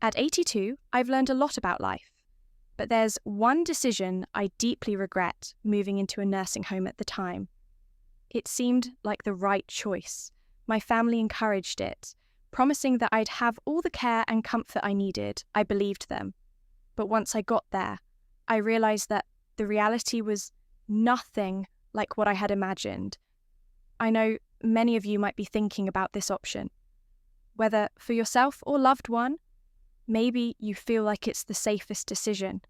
At 82, I've learned a lot about life, but there's one decision I deeply regret moving into a nursing home at the time. It seemed like the right choice. My family encouraged it, promising that I'd have all the care and comfort I needed. I believed them. But once I got there, I realized that the reality was nothing like what I had imagined. I know many of you might be thinking about this option. Whether for yourself or loved one, maybe you feel like it's the safest decision,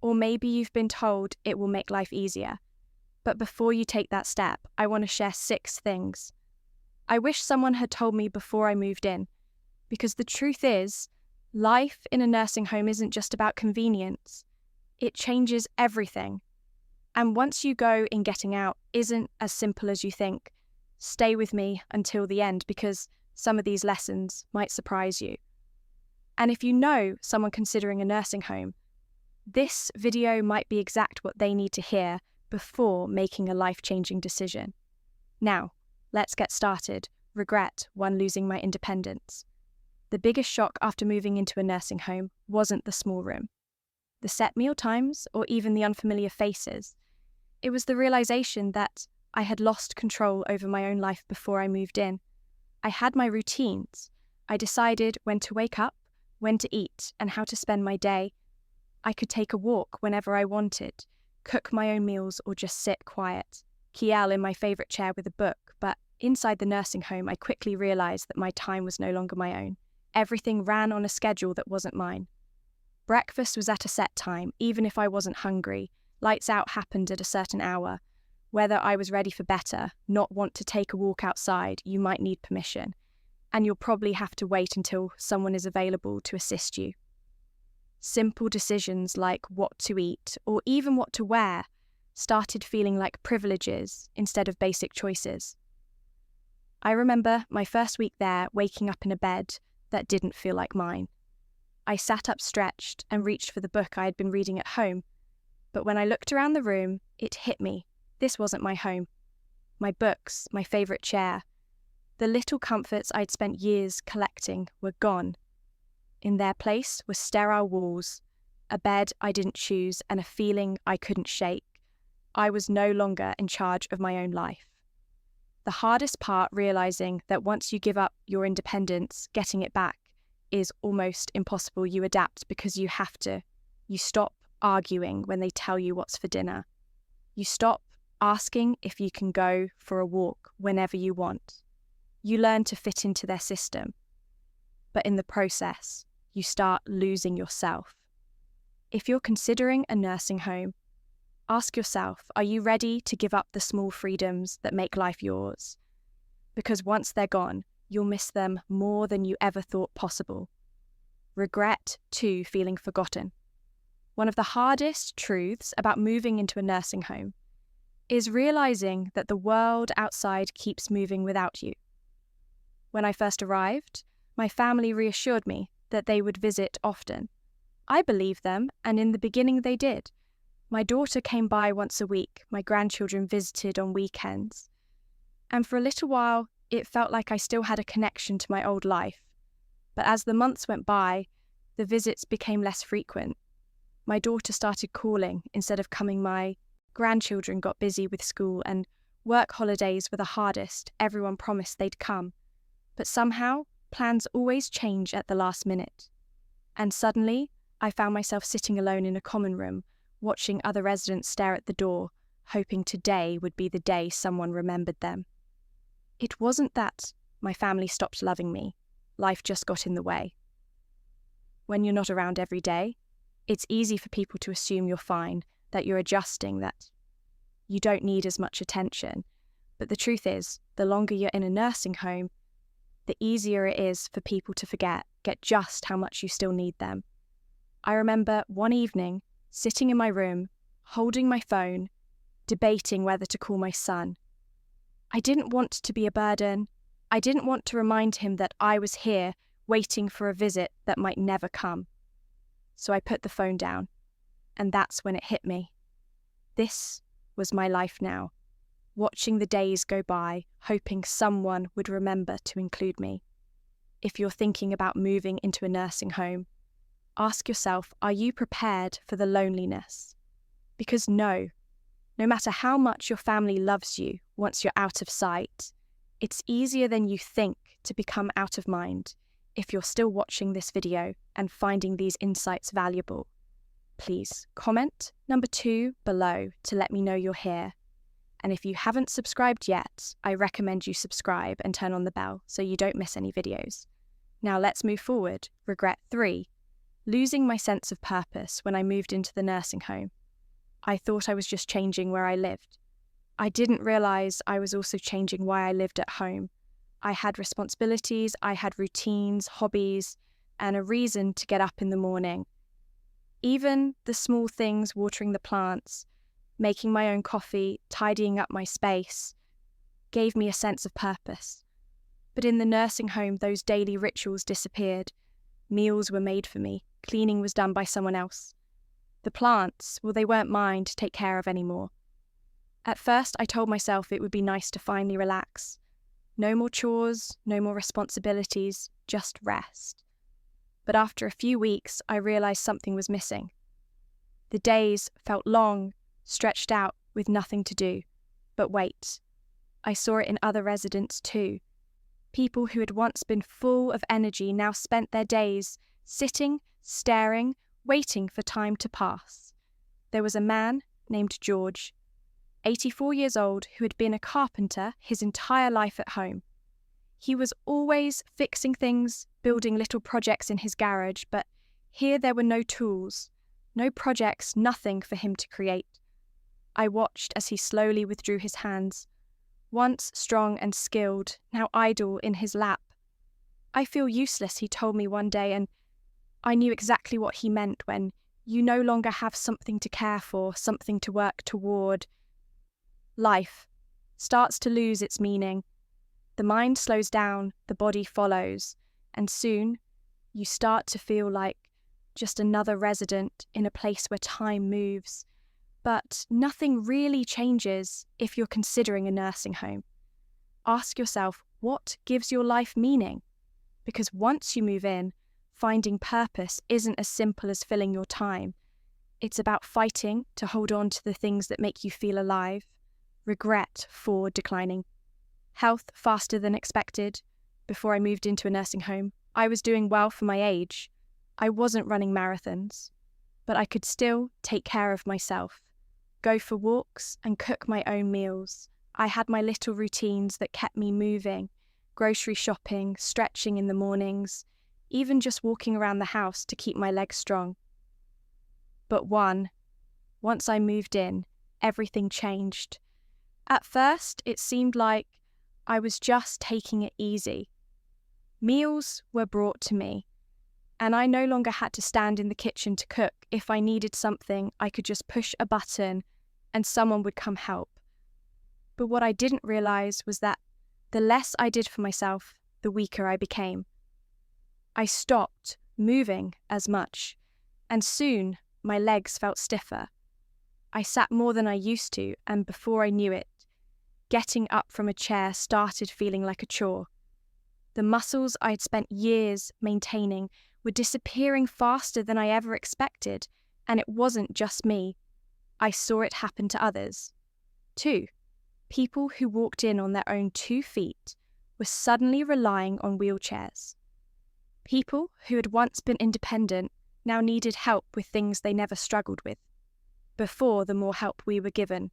or maybe you've been told it will make life easier. But before you take that step, I want to share 6 things I wish someone had told me before I moved in, because the truth is, life in a nursing home isn't just about convenience. It changes everything. And once you go in, getting out isn't as simple as you think. Stay with me until the end, because some of these lessons might surprise you. And if you know someone considering a nursing home, this video might be exact what they need to hear before making a life-changing decision. Now, let's get started. Regret, 1, losing my independence. The biggest shock after moving into a nursing home wasn't the small room, the set meal times, or even the unfamiliar faces. It was the realization that I had lost control over my own life before I moved in. I had my routines. I decided when to wake up, when to eat, and how to spend my day. I could take a walk whenever I wanted, cook my own meals, or just sit quiet. Kiel in my favourite chair with a book, but inside the nursing home I quickly realised that my time was no longer my own. Everything ran on a schedule that wasn't mine. Breakfast was at a set time, even if I wasn't hungry. Lights out happened at a certain hour. Whether I was ready for better, not want to take a walk outside, you might need permission. And you'll probably have to wait until someone is available to assist you. Simple decisions like what to eat, or even what to wear, started feeling like privileges instead of basic choices. I remember my first week there waking up in a bed that didn't feel like mine. I sat up stretched and reached for the book I had been reading at home, but when I looked around the room, it hit me. This wasn't my home. My books, my favourite chair, the little comforts I'd spent years collecting were gone. In their place were sterile walls, a bed I didn't choose, and a feeling I couldn't shake. I was no longer in charge of my own life. The hardest part, realising that once you give up your independence, getting it back is almost impossible. You adapt because you have to. You stop arguing when they tell you what's for dinner. You stop asking if you can go for a walk whenever you want. You learn to fit into their system. But in the process, you start losing yourself. If you're considering a nursing home, ask yourself, are you ready to give up the small freedoms that make life yours? Because once they're gone, you'll miss them more than you ever thought possible. Regret, too, feeling forgotten. One of the hardest truths about moving into a nursing home is realizing that the world outside keeps moving without you. When I first arrived, my family reassured me that they would visit often. I believed them, and in the beginning they did. My daughter came by once a week, my grandchildren visited on weekends. And for a little while, it felt like I still had a connection to my old life. But as the months went by, the visits became less frequent. My daughter started calling instead of coming. My grandchildren got busy with school, and work holidays were the hardest. Everyone promised they'd come. But somehow, plans always change at the last minute. And suddenly, I found myself sitting alone in a common room, watching other residents stare at the door, hoping today would be the day someone remembered them. It wasn't that my family stopped loving me. Life just got in the way. When you're not around every day, it's easy for people to assume you're fine, that you're adjusting, that you don't need as much attention. But the truth is, the longer you're in a nursing home, the easier it is for people to forget just how much you still need them. I remember one evening, sitting in my room, holding my phone, debating whether to call my son. I didn't want to be a burden. I didn't want to remind him that I was here, waiting for a visit that might never come. So I put the phone down, and that's when it hit me. This was my life now, watching the days go by, hoping someone would remember to include me. If you're thinking about moving into a nursing home, ask yourself, are you prepared for the loneliness? Because no matter how much your family loves you once you're out of sight, it's easier than you think to become out of mind if you're still watching this video and finding these insights valuable. Please comment number 2 below to let me know you're here. And if you haven't subscribed yet, I recommend you subscribe and turn on the bell so you don't miss any videos. Now let's move forward. Regret 3. Losing my sense of purpose when I moved into the nursing home. I thought I was just changing where I lived. I didn't realise I was also changing why I lived at home. I had responsibilities, I had routines, hobbies, and a reason to get up in the morning. Even the small things, watering the plants, making my own coffee, tidying up my space, gave me a sense of purpose. But in the nursing home, those daily rituals disappeared. Meals were made for me, cleaning was done by someone else. The plants, well, they weren't mine to take care of anymore. At first, I told myself it would be nice to finally relax. No more chores, no more responsibilities, just rest. But after a few weeks, I realised something was missing. The days felt long, stretched out, with nothing to do. But wait, I saw it in other residents too. People who had once been full of energy now spent their days sitting, staring, waiting for time to pass. There was a man named George, 84 years old, who had been a carpenter his entire life at home. He was always fixing things, building little projects in his garage, but here there were no tools, no projects, nothing for him to create. I watched as he slowly withdrew his hands, once strong and skilled, now idle in his lap. I feel useless, he told me one day, and I knew exactly what he meant when you no longer have something to care for, something to work toward. Life starts to lose its meaning. The mind slows down, the body follows, and soon you start to feel like just another resident in a place where time moves. But nothing really changes if you're considering a nursing home. Ask yourself, what gives your life meaning? Because once you move in, finding purpose isn't as simple as filling your time. It's about fighting to hold on to the things that make you feel alive. Regret 4 declining. Health faster than expected. Before I moved into a nursing home, I was doing well for my age. I wasn't running marathons, but I could still take care of myself, go for walks and cook my own meals. I had my little routines that kept me moving, grocery shopping, stretching in the mornings, even just walking around the house to keep my legs strong. But once I moved in, everything changed. At first, it seemed like I was just taking it easy. Meals were brought to me, and I no longer had to stand in the kitchen to cook. If I needed something, I could just push a button and someone would come help. But what I didn't realise was that the less I did for myself, the weaker I became. I stopped moving as much, and soon my legs felt stiffer. I sat more than I used to, and before I knew it, getting up from a chair started feeling like a chore. The muscles I had spent years maintaining were disappearing faster than I ever expected, and it wasn't just me. I saw it happen to others. 2. People who walked in on their own 2 feet were suddenly relying on wheelchairs. People who had once been independent now needed help with things they never struggled with. Before, the more help we were given,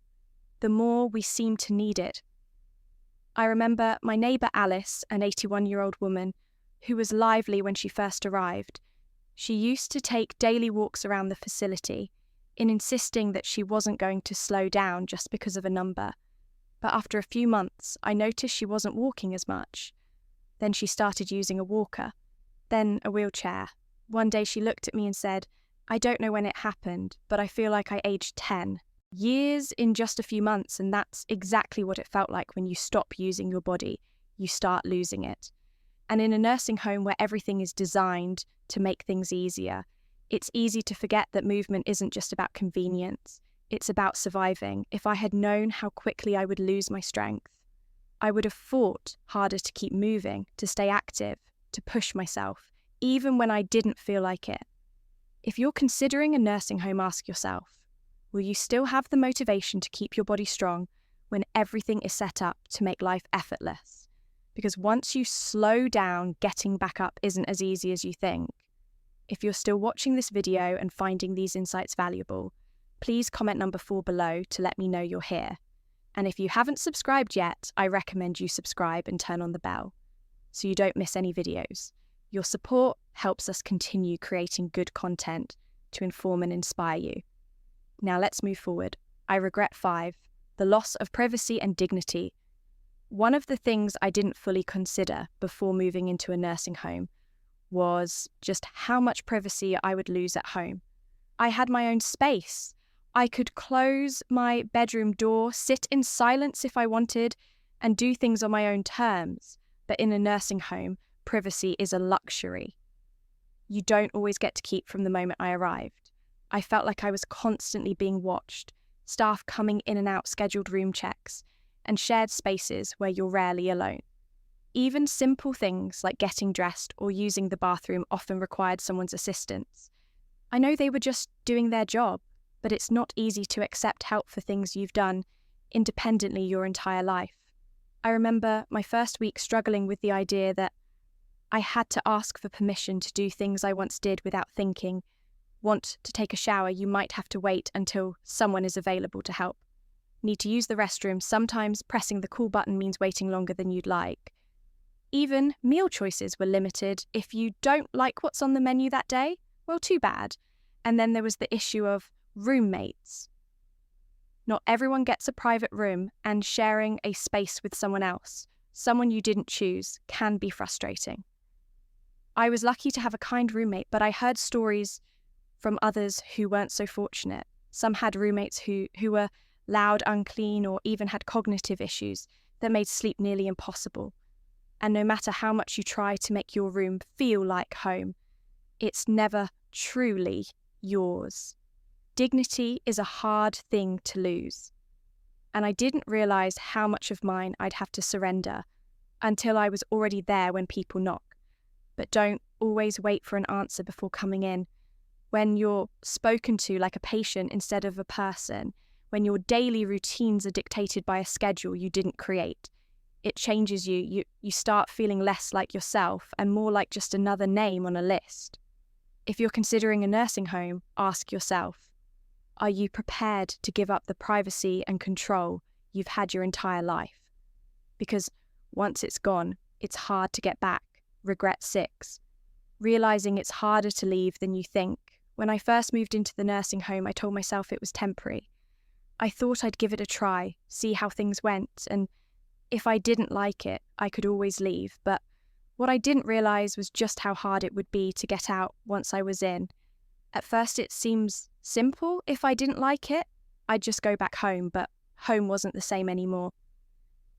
the more we seemed to need it. I remember my neighbour Alice, an 81-year-old woman, who was lively when she first arrived. She used to take daily walks around the facility, insisting that she wasn't going to slow down just because of a number. But after a few months, I noticed she wasn't walking as much. Then she started using a walker, then a wheelchair. One day she looked at me and said, "I don't know when it happened, but I feel like I aged 10. Years in just a few months, and that's exactly what it felt like when you stop using your body. You start losing it. And in a nursing home where everything is designed to make things easier, it's easy to forget that movement isn't just about convenience. It's about surviving. If I had known how quickly I would lose my strength, I would have fought harder to keep moving, to stay active, to push myself, even when I didn't feel like it. If you're considering a nursing home, ask yourself, will you still have the motivation to keep your body strong when everything is set up to make life effortless? Because once you slow down, getting back up isn't as easy as you think. If you're still watching this video and finding these insights valuable, please comment number 4 below to let me know you're here. And if you haven't subscribed yet, I recommend you subscribe and turn on the bell so you don't miss any videos. Your support helps us continue creating good content to inform and inspire you. Now let's move forward. I regret 5, the loss of privacy and dignity. One of the things I didn't fully consider before moving into a nursing home was just how much privacy I would lose at home. I had my own space. I could close my bedroom door, sit in silence if I wanted, and do things on my own terms. But in a nursing home, privacy is a luxury you don't always get to keep from the moment I arrived. I felt like I was constantly being watched, staff coming in and out scheduled room checks, and shared spaces where you're rarely alone. Even simple things like getting dressed or using the bathroom often required someone's assistance. I know they were just doing their job, but it's not easy to accept help for things you've done independently your entire life. I remember my first week struggling with the idea that I had to ask for permission to do things I once did without thinking. Want to take a shower, you might have to wait until someone is available to help. Need to use the restroom, sometimes pressing the call button means waiting longer than you'd like. Even meal choices were limited. If you don't like what's on the menu that day, well, too bad. And then there was the issue of roommates. Not everyone gets a private room, and sharing a space with someone else, someone you didn't choose, can be frustrating. I was lucky to have a kind roommate, but I heard stories from others who weren't so fortunate. Some had roommates who were loud, unclean, or even had cognitive issues that made sleep nearly impossible. And no matter how much you try to make your room feel like home, it's never truly yours. Dignity is a hard thing to lose. And I didn't realise how much of mine I'd have to surrender until I was already there when people knock. But don't always wait for an answer before coming in. When you're spoken to like a patient instead of a person, when your daily routines are dictated by a schedule you didn't create, it changes you. You start feeling less like yourself and more like just another name on a list. If you're considering a nursing home, ask yourself, are you prepared to give up the privacy and control you've had your entire life? Because once it's gone, it's hard to get back. Regret 6. Realising it's harder to leave than you think. When I first moved into the nursing home, I told myself it was temporary. I thought I'd give it a try, see how things went, and if I didn't like it, I could always leave. But what I didn't realise was just how hard it would be to get out once I was in. At first it seems simple. If I didn't like it, I'd just go back home, but home wasn't the same anymore.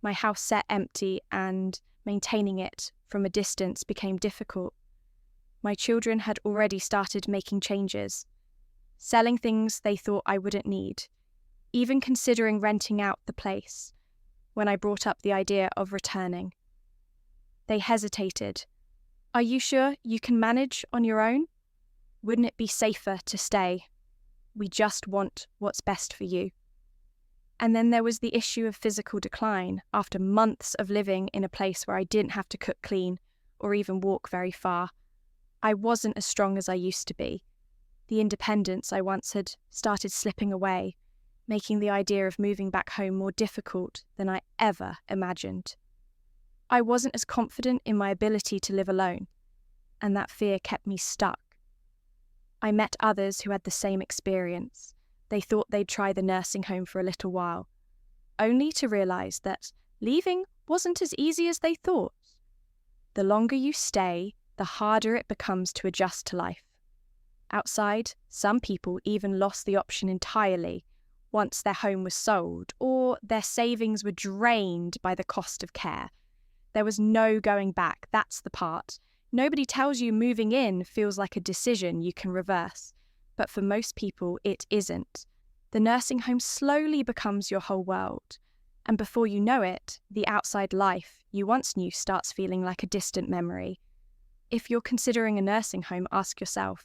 My house sat empty and maintaining it from a distance became difficult. My children had already started making changes, selling things they thought I wouldn't need, even considering renting out the place when I brought up the idea of returning. They hesitated. Are you sure you can manage on your own? Wouldn't it be safer to stay? We just want what's best for you. And then there was the issue of physical decline. After months of living in a place where I didn't have to cook clean or even walk very far, I wasn't as strong as I used to be. The independence I once had started slipping away, making the idea of moving back home more difficult than I ever imagined. I wasn't as confident in my ability to live alone, and that fear kept me stuck. I met others who had the same experience. They thought they'd try the nursing home for a little while, only to realise that leaving wasn't as easy as they thought. The longer you stay, the harder it becomes to adjust to life. Outside, some people even lost the option entirely once their home was sold or their savings were drained by the cost of care. There was no going back, that's the part. Nobody tells you moving in feels like a decision you can reverse. But for most people, it isn't. The nursing home slowly becomes your whole world. And before you know it, the outside life you once knew starts feeling like a distant memory. If you're considering a nursing home, ask yourself,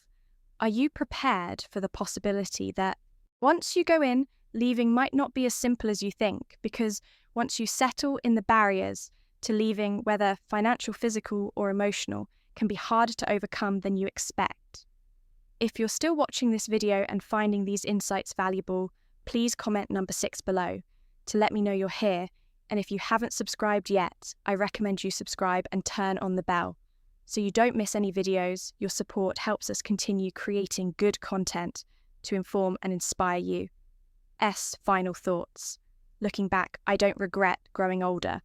Are you prepared for the possibility that once you go in, leaving might not be as simple as you think, because once you settle in the barriers to leaving, whether financial, physical, or emotional, can be harder to overcome than you expect? If you're still watching this video and finding these insights valuable, please comment number 6 below to let me know you're here. And if you haven't subscribed yet, I recommend you subscribe and turn on the bell so you don't miss any videos. Your support helps us continue creating good content to inform and inspire you. Final thoughts. Looking back, I don't regret growing older,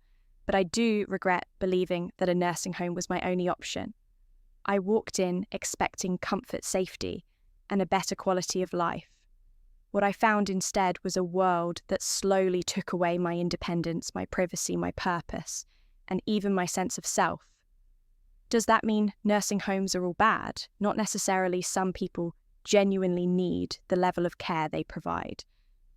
but I do regret believing that a nursing home was my only option. I walked in expecting comfort, safety, and a better quality of life. What I found instead was a world that slowly took away my independence, my privacy, my purpose, and even my sense of self. Does that mean nursing homes are all bad? Not necessarily. Some people genuinely need the level of care they provide.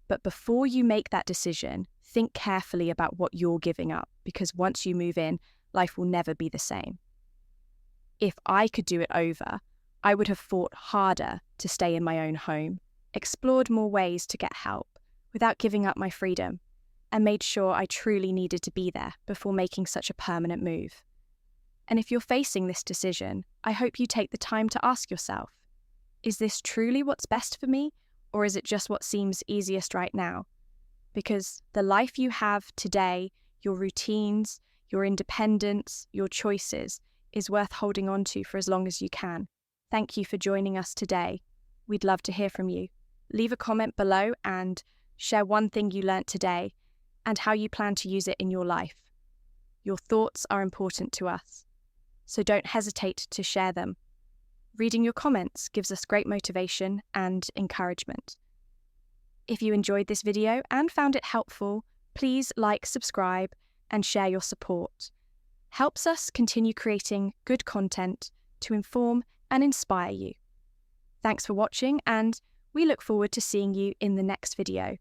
But before you make that decision, think carefully about what you're giving up, because once you move in, life will never be the same. If I could do it over, I would have fought harder to stay in my own home, explored more ways to get help without giving up my freedom, and made sure I truly needed to be there before making such a permanent move. And if you're facing this decision, I hope you take the time to ask yourself, is this truly what's best for me, or is it just what seems easiest right now? Because the life you have today, your routines, your independence, your choices, is worth holding on to for as long as you can. Thank you for joining us today. We'd love to hear from you. Leave a comment below and share one thing you learnt today and how you plan to use it in your life. Your thoughts are important to us, so don't hesitate to share them. Reading your comments gives us great motivation and encouragement. If you enjoyed this video and found it helpful, please like, subscribe, and share your support. Helps us continue creating good content to inform and inspire you. Thanks for watching, and we look forward to seeing you in the next video.